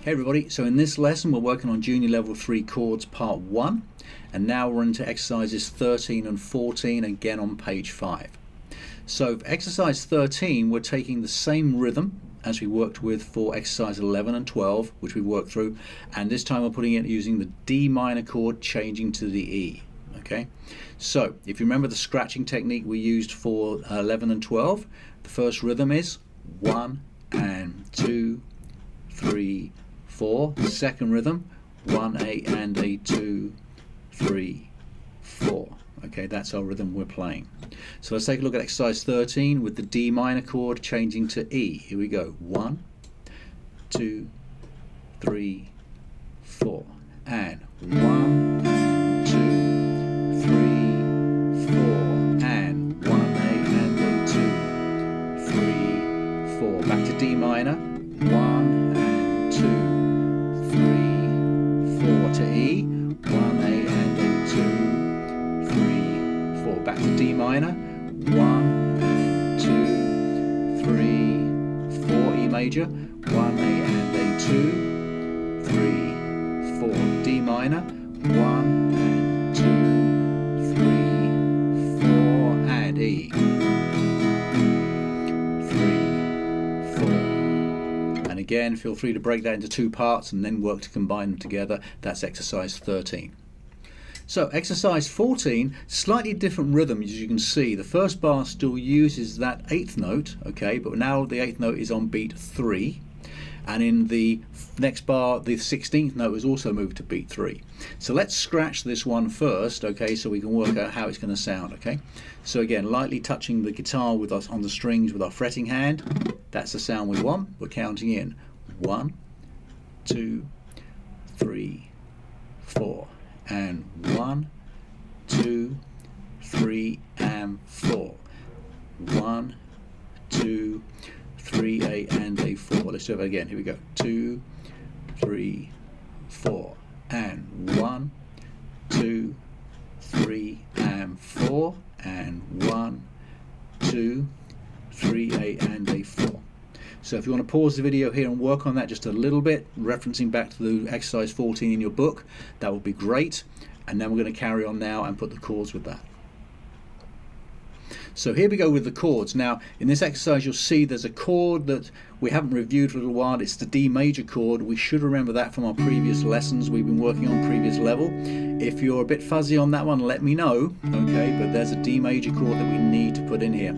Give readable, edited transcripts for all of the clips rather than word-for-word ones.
Hey everybody, so in this lesson we're working on Junior Level 3 Chords Part 1, and now we're into exercises 13 and 14 again on page 5. So for exercise 13 we're taking the same rhythm as we worked with for exercise 11 and 12, which we worked through, and this time we're putting it using the D minor chord changing to the E. Okay, so if you remember the scratching technique we used for 11 and 12, the first rhythm is 1 and 2, 3, 4. The second rhythm, 1, A and A, 2, 3, 4. Okay, that's our rhythm we're playing. So let's take a look at exercise 13 with the D minor chord changing to E. Here we go. 1, 2, 3, 4. And 1, 2, 3, 4. And 1, A and A, 2, 3, 4. Back to D minor. 1 and 2. 4 to E, 1 A and A, 2, 3, 4. Back to D minor, 1, 2, 3, 4. E major, 1 A and A, 2, 3, 4. D minor, 1 and 2, 3, 4. And E, 3, 4. And again, feel free to break that into two parts and then work to combine them together. That's exercise 13. So exercise 14, slightly different rhythm as you can see. The first bar still uses that 8th note, okay, but now the 8th note is on beat 3. And in the next bar, the 16th note is also moved to beat 3. So let's scratch this one first, okay, so we can work out how it's going to sound, okay. So again, lightly touching the guitar with us on the strings with our fretting hand. That's the sound we want. We're counting in 1, 2, 3, 4, and 1, 2, 3, and 4. 1, 2, 3, A and A, 4. Let's do it again. Here we go. 2, 3, 4. And 1, 2, 3, and 4. And 1, 2, 3, A and A, 4. So if you want to pause the video here and work on that just a little bit, referencing back to the exercise 14 in your book, that would be great. And then we're going to carry on now and put the chords with that. So here we go with the chords. Now in this exercise you'll see there's a chord that we haven't reviewed for a little while. It's the D major chord. We should remember that from our previous lessons we've been working on previous level. If you're a bit fuzzy on that one, let me know, okay, but there's a D major chord that we need to put in here.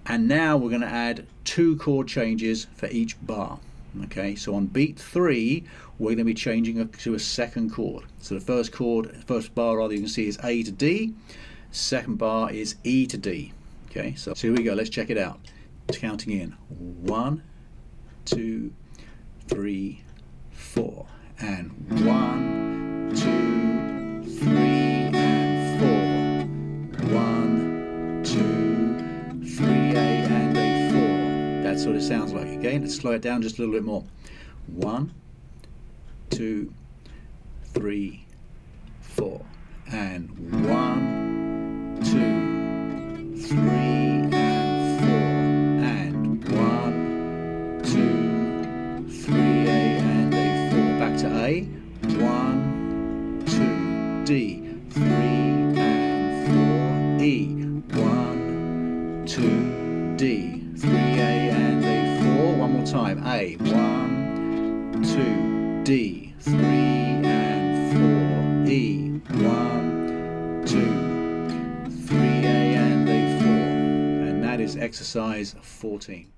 And now we're going to add 2 chord changes for each bar. Okay, so on beat 3 we're going to be changing to a second chord. So the first bar rather, you can see is A to D. Second bar is E to D. Okay, so here we go. Let's check it out. It's counting in 1, 2, 3, 4, and 1, 2, 3, and 4. 1, 2, 3, A and A, 4. That's what it sounds like. Okay, let's slow it down just a little bit more. 1, 2, 3, 4, and 1, 2, 3, and 4, and 1, 2, 3, A and A, 4. Back to A, 1, 2, D, 3 and 4, E, 1, 2, D, 3, A and A, 4. One more time, A, 1, 2, D, 3 and 4, E, 1, 2, 3, A and A, 4. And that is exercise 14.